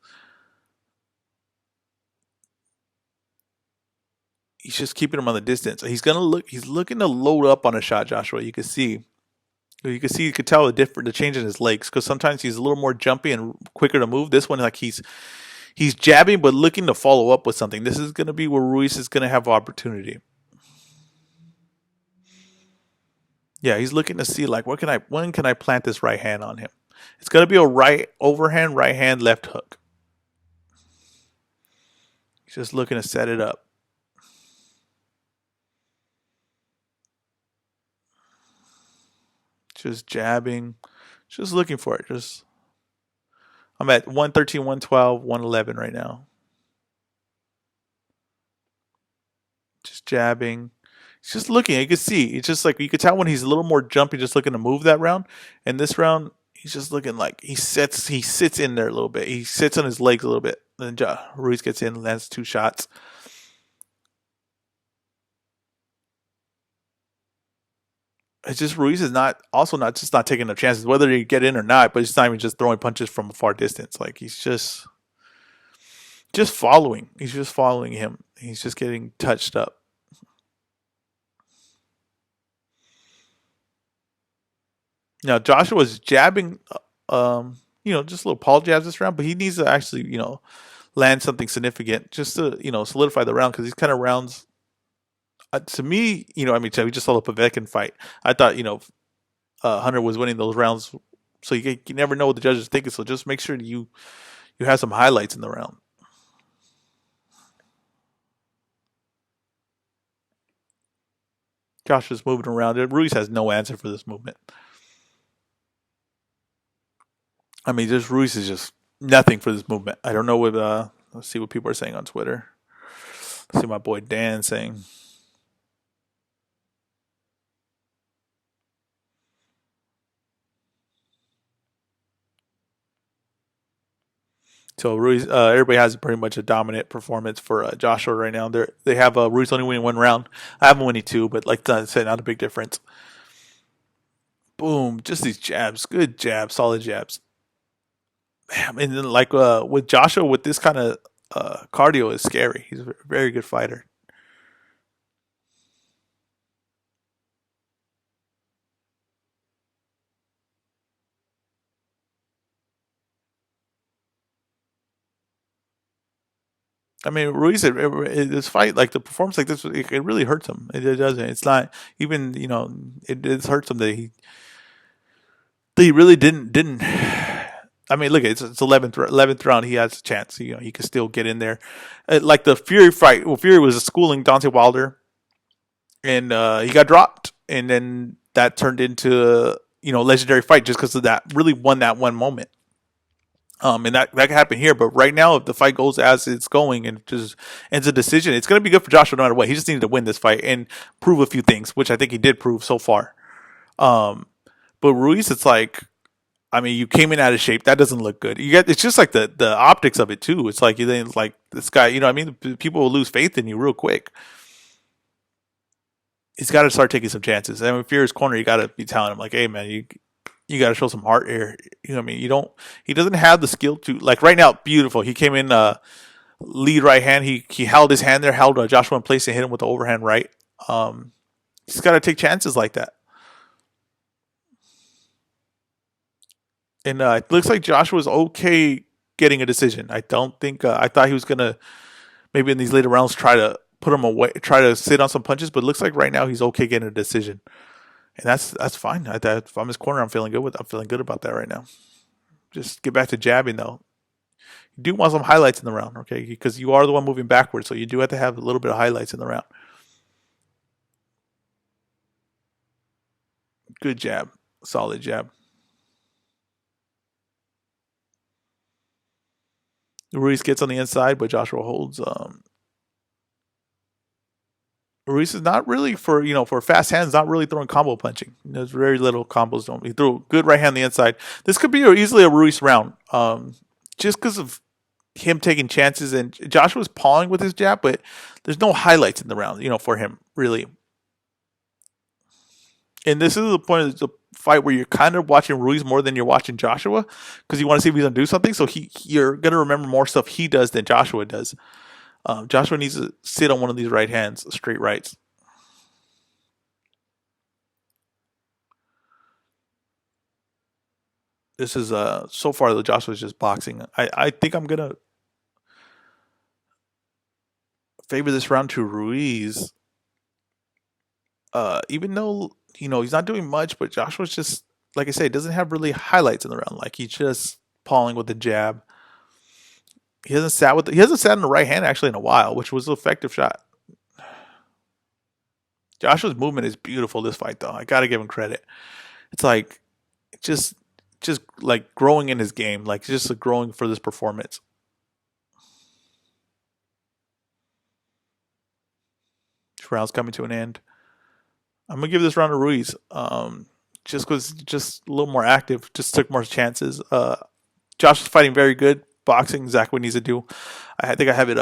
he's just keeping him on the distance. He's looking to load up on a shot, Joshua. You can tell the change in his legs, because sometimes he's a little more jumpy and quicker to move. This one, like he's jabbing but looking to follow up with something. This is going to be where Ruiz is going to have opportunity. Yeah, he's looking to see like when can I plant this right hand on him. It's going to be a right overhand, right hand, left hook. He's just looking to set it up. Just jabbing, just looking for it. I'm at 113, 112, 111 right now. Just jabbing. He's just looking. You can see. It's just like you could tell when he's a little more jumpy, just looking to move that round. And this round, he's just looking like he sits in there a little bit. He sits on his legs a little bit. Then Ruiz gets in, lands 2 shots. It's just Ruiz is not taking the chances, whether he get in or not. But he's not even just throwing punches from a far distance. Like he's just following. He's just following him. He's just getting touched up. Now Joshua's jabbing, just little Paul jabs this round, but he needs to actually, land something significant just to, solidify the round because these kind of rounds, to me, we just saw the Povetkin fight. I thought, Hunter was winning those rounds, so you never know what the judges are thinking. So just make sure you have some highlights in the round. Josh is moving around. Ruiz has no answer for this movement. I mean, just Ruiz is just nothing for this movement. I don't know what. Let's see what people are saying on Twitter. Let's see my boy Dan saying. So Ruiz, everybody has pretty much a dominant performance for Joshua right now. They have Ruiz only winning 1 round. I have him winning 2, but like I said, not a big difference. Boom, just these jabs, good jabs, solid jabs. And then like with Joshua, with this kind of cardio is scary. He's a very good fighter. I mean, Ruiz, this fight, like the performance like this, it really hurts him. It doesn't. It's not even, it hurts him that he really didn't. I mean, look, it's 11th round. He has a chance. He could still get in there. Like the Fury fight. Well, Fury was schooling Dante Wilder, and he got dropped, and then that turned into legendary fight just because of that. Really won that one moment. And that could happen here, but right now, if the fight goes as it's going and just ends a decision, it's going to be good for Joshua no matter what. He just needed to win this fight and prove a few things, which I think he did prove so far. Um, but Ruiz, it's like, I mean, you came in out of shape. That doesn't look good. It's just like the optics of it too. It's like you think like this guy. You know, what I mean, people will lose faith in you real quick. He's got to start taking some chances. And if you're his corner, you got to be telling him like, "Hey, man, you got to show some heart here." You know what I mean? You don't. He doesn't have the skill to like right now. Beautiful. He came in lead right hand. He held his hand there, held Joshua in place, and hit him with the overhand right. He's got to take chances like that. And it looks like Joshua's okay getting a decision. I don't think I thought he was gonna maybe in these later rounds try to put him away, try to sit on some punches, but it looks like right now he's okay getting a decision, and that's fine. If I'm his corner, I'm feeling good about that right now. Just get back to jabbing though. You do want some highlights in the round, okay? Because you are the one moving backwards, so you do have to have a little bit of highlights in the round. Good jab, solid jab. Ruiz gets on the inside, but Joshua holds. Ruiz is not really for fast hands, not really throwing combo punching. There's very little combos. Don't he threw a good right hand on the inside. This could be easily a Ruiz round, just because of him taking chances and Joshua's pawing with his jab, but there's no highlights in the round, for him really. And this is the point of the fight where you're kind of watching Ruiz more than you're watching Joshua because you want to see if he's gonna do something. So you're gonna remember more stuff he does than Joshua does. Joshua needs to sit on one of these right hands, straight rights. This is so far the Joshua's just boxing. I think I'm gonna favor this round to Ruiz. Even though he's not doing much, but Joshua's just like I say, doesn't have really highlights in the round. Like he's just pawing with the jab. He hasn't sat in the right hand actually in a while, which was an effective shot. Joshua's movement is beautiful this fight though. I gotta give him credit. It's like just just like growing in his game, like just growing for this performance. This round's coming to an end. I'm gonna give this round to Ruiz. Just because just a little more active, just took more chances. Josh is fighting very good, boxing exactly what he needs to do. I think I have it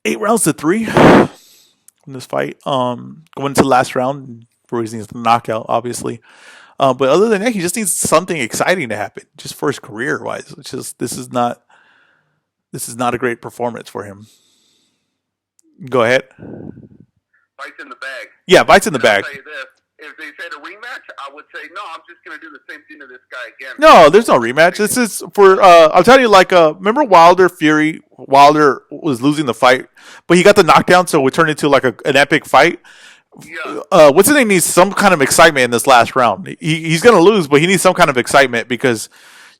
8 rounds to 3 in this fight. Going into the last round, Ruiz needs the knockout, obviously. But other than that, he just needs something exciting to happen, just for his career wise. It's just this is not a great performance for him. Go ahead. Bites in the bag. Yeah, bites in the bag. I'll tell you this. If they said a rematch, I would say, no, I'm just going to do the same thing to this guy again. No, there's no rematch. This is for, I'll tell you, like, remember Wilder, Fury? Wilder was losing the fight, but he got the knockdown, so it turned into like an epic fight. Yeah. What's his name needs some kind of excitement in this last round. He's going to lose, but he needs some kind of excitement because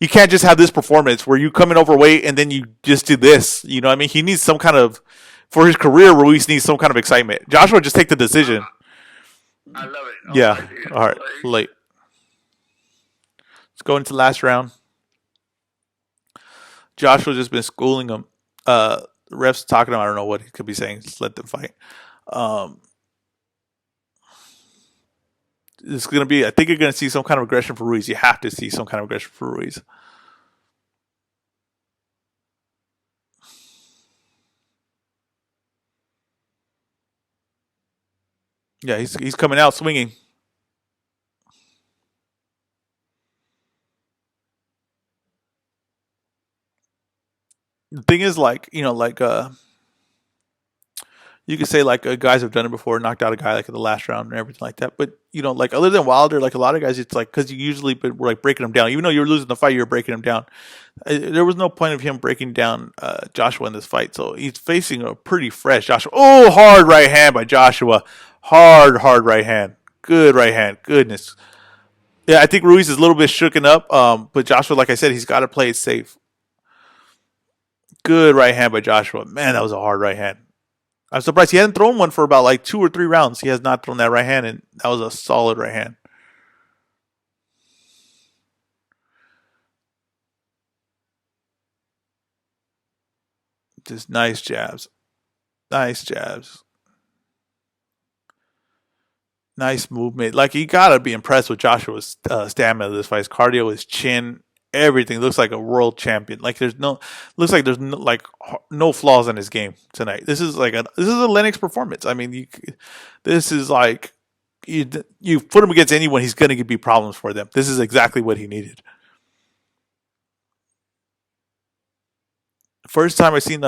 you can't just have this performance where you come in overweight and then you just do this. You know what I mean? He needs some kind of, for his career, Ruiz needs some kind of excitement. Joshua just take the decision. I love it. Yeah. All right. Late. Let's go into the last round. Joshua's just been schooling him. The refs talking to him. I don't know what he could be saying. Just let them fight. It's going to be, I think you're going to see some kind of aggression for Ruiz. You have to see some kind of aggression for Ruiz. Yeah, he's coming out swinging. The thing is, like, you could say like guys have done it before, knocked out a guy like in the last round and everything like that. But like other than Wilder, like a lot of guys, it's like because you usually were like breaking them down. Even though you're losing the fight, you're breaking them down. There was no point of him breaking down Joshua in this fight. So he's facing a pretty fresh Joshua. Oh, hard right hand by Joshua. Hard right hand. Good right hand. Goodness. Yeah, I think Ruiz is a little bit shooken up. But Joshua, like I said, he's got to play it safe. Good right hand by Joshua. Man, that was a hard right hand. I'm surprised he hadn't thrown one for about like 2 or 3 rounds. He has not thrown that right hand, and that was a solid right hand. Just nice jabs. Nice jabs. Nice movement. Like, you got to be impressed with Joshua's stamina of this fight. His cardio, his chin, everything looks like a world champion. Like there's no flaws in his game tonight. This is a Lennox performance. I mean, this is like you put him against anyone, he's going to be problems for them. This is exactly what he needed. First time I seen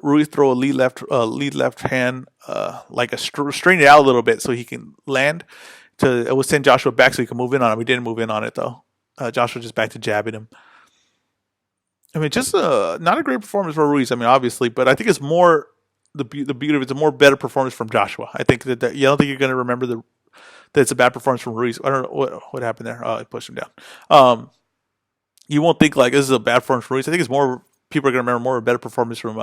Ruiz throw a lead left hand, strain it out a little bit so he can land. It would send Joshua back so he can move in on him. He didn't move in on it though. Joshua just back to jabbing him. I mean, just not a great performance for Ruiz. I mean, obviously, but I think it's more the beauty of it's a more better performance from Joshua. I think that you don't think you're going to remember that it's a bad performance from Ruiz. I don't know what happened there. I pushed him down. You won't think like this is a bad performance from Ruiz. I think it's more people are going to remember more of a better performance from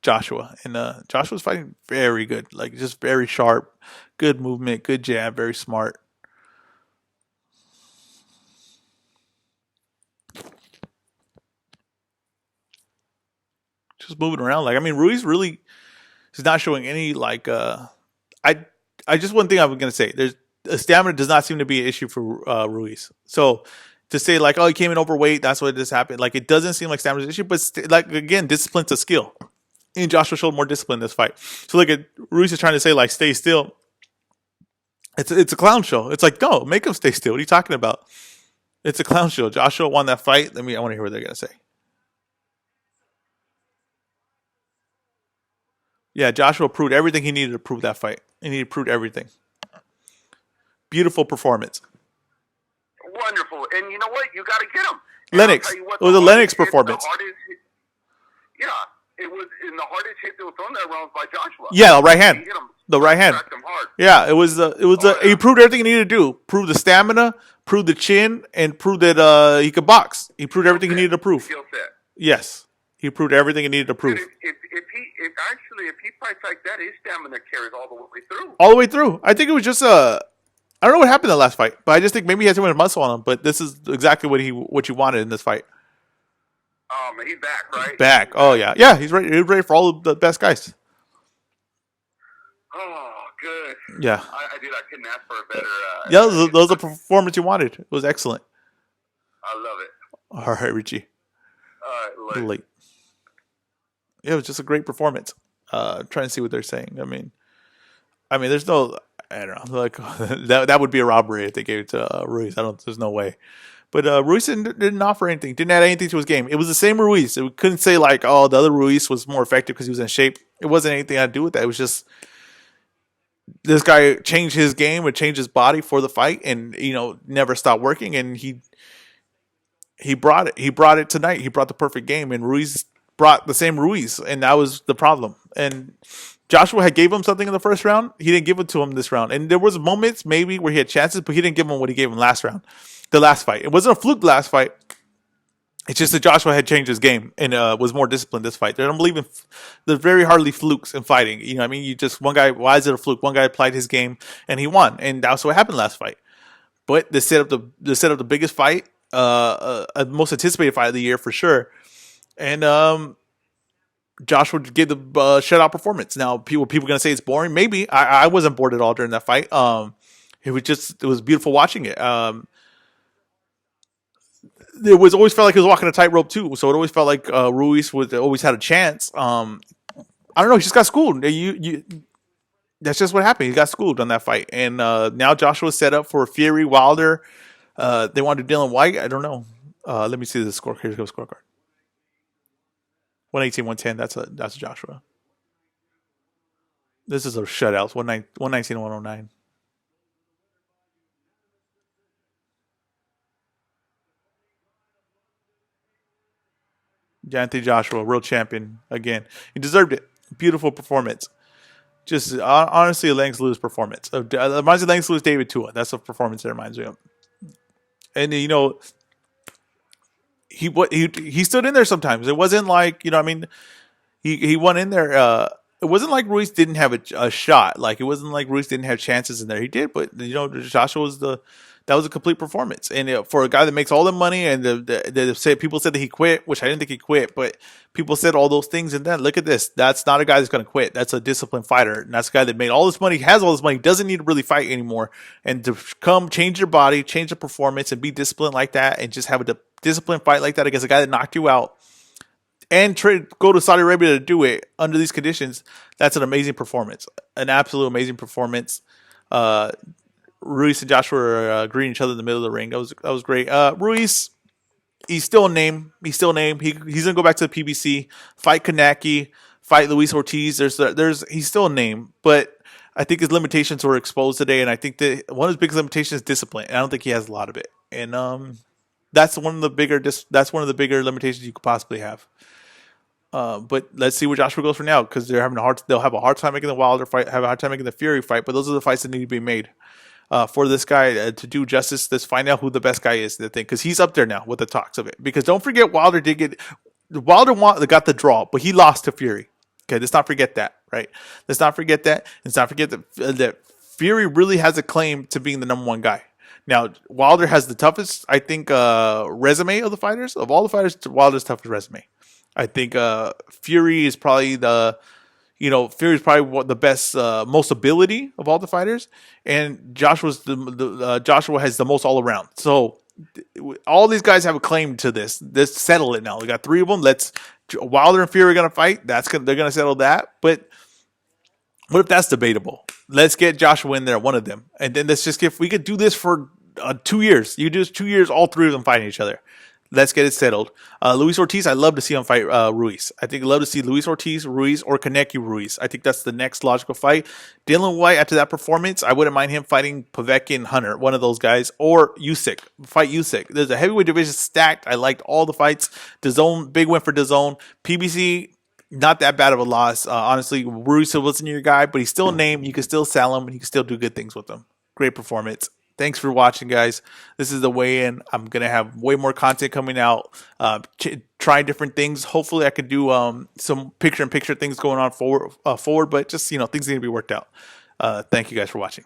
Joshua. And Joshua's fighting very good, like just very sharp, good movement, good jab, very smart. Just moving around. Like, I mean, Ruiz really is not showing any like. I just one thing I'm going to say. There's stamina does not seem to be an issue for Ruiz. So to say like, oh, he came in overweight, that's what just happened. Like, it doesn't seem like stamina's an issue, but like again, discipline's a skill. And Joshua showed more discipline in this fight. So like, Ruiz is trying to say like, stay still. It's a clown show. It's like, no, make him stay still. What are you talking about? It's a clown show. Joshua won that fight. I want to hear what they're going to say. Yeah, Joshua proved everything he needed to prove that fight. And he proved everything. Beautiful performance. Wonderful. And you know what? You got to get him. Lennox. It was a Lennox performance. It was in the hardest hit that was thrown that round by Joshua. Yeah, the right hand. The right hand. Yeah, it was. He proved everything he needed to do. Proved the stamina, proved the chin, and proved that he could box. He proved everything he needed to prove. Yes, he proved everything he needed to prove. If he fights like that, his stamina carries all the way through. All the way through. I think it was just I don't know what happened in the last fight, but I just think maybe he has too much muscle on him. But this is exactly what you wanted in this fight. He's back, right? Back. Oh yeah, yeah. He's ready. He's ready for all of the best guys. Oh, good. Yeah. I did. I couldn't ask for a better. Yeah, those are the performance you wanted. It was excellent. I love it. All right, Richie. All right, Late. Yeah, it was just a great performance. Trying to see what they're saying. There's no. I don't know. Like that would be a robbery if they gave it to Ruiz. There's no way. But Ruiz didn't offer anything. Didn't add anything to his game. It was the same Ruiz. We couldn't say like, oh, the other Ruiz was more effective because he was in shape. It wasn't anything to do with that. It was just this guy changed his game and changed his body for the fight, and never stopped working. And he brought it. He brought it tonight. He brought the perfect game, and Ruiz brought the same Ruiz, and that was the problem. And Joshua had gave him something in the first round. He didn't give it to him this round, and there was moments maybe where he had chances, but he didn't give him what he gave him last round, the last fight. It wasn't a fluke last fight. It's just that Joshua had changed his game and was more disciplined this fight. I don't believe in. There's very hardly flukes in fighting. You just one guy. Why is it a fluke? One guy applied his game and he won, and that's what happened last fight. But they set up the biggest fight, most anticipated fight of the year for sure, and Joshua gave the shutout performance. Now, people are gonna say it's boring. Maybe I wasn't bored at all during that fight. It was beautiful watching it. It was always felt like he was walking a tightrope too. So it always felt like Ruiz always had a chance. I don't know. He just got schooled. That's just what happened. He got schooled on that fight, and now Joshua's set up for Fury, Wilder. They want to do Dylan White. I don't know. Let me see the score. Here's the scorecard. 118, 110. That's Joshua. This is a shutout. 119, 109. Anthony Joshua, world champion again. He deserved it. Beautiful performance. Just honestly, a Lennox Lewis performance. It reminds me of Lennox Lewis, David Tua. That's a performance that reminds me of. And he stood in there sometimes. It wasn't like he went in there. It wasn't like Ruiz didn't have a shot. Like it wasn't like Ruiz didn't have chances in there. He did, but Joshua that was a complete performance. And for a guy that makes all the money, and people said that he quit, which I didn't think he quit, but people said all those things. And then look at this. That's not a guy that's going to quit. That's a disciplined fighter. And that's a guy that made all this money, has all this money, doesn't need to really fight anymore. And to come change your body, change the performance, and be disciplined like that, and just have a disciplined fight like that against a guy that knocked you out, and go to Saudi Arabia to do it under these conditions, that's an amazing performance. An absolute amazing performance. Ruiz and Joshua are greeting each other in the middle of the ring. That was great. Ruiz, he's still a name. He's gonna go back to the PBC, fight Kanaki, fight Luis Ortiz. He's still a name, but I think his limitations were exposed today, and I think that one of his biggest limitations is discipline. And I don't think he has a lot of it. And that's one of the bigger limitations you could possibly have. But let's see where Joshua goes from now, because they'll have a hard time making the Wilder fight, have a hard time making the Fury fight. But those are the fights that need to be made for this guy to do justice. Let's find out who the best guy is. Because he's up there now with the talks of it. Because don't forget, Wilder got the draw, but he lost to Fury. Okay, let's not forget that, right? Let's not forget that. Let's not forget that Fury really has a claim to being the number one guy. Now, Wilder has the toughest, I think, resume of the fighters. Of all the fighters, Wilder's toughest resume. I think Fury is probably the best, most ability of all the fighters, and Joshua has the most all around. So all these guys have a claim to this. Let's settle it now. We got three of them. Wilder and Fury are gonna fight. They're gonna settle that. But what if that's debatable? Let's get Joshua in there, one of them, and then we could do this for 2 years. You do this 2 years, all three of them fighting each other. Let's get it settled. Luis Ortiz, I'd love to see him fight Ruiz. I think I'd love to see Luis Ortiz, Ruiz, or Kaneki Ruiz. I think that's the next logical fight. Dylan White, after that performance, I wouldn't mind him fighting Povetkin, Hunter, one of those guys, or Usyk. Fight Usyk. There's a heavyweight division stacked. I liked all the fights. DAZN, big win for DAZN. PBC, not that bad of a loss. Honestly, Ruiz wasn't your guy, but he's still a name. You can still sell him, and you can still do good things with him. Great performance. Thanks for watching, guys. This is the weigh-in. I'm going to have way more content coming out, try different things. Hopefully, I could do some picture-in-picture things going on forward, but just, things need to be worked out. Thank you guys for watching.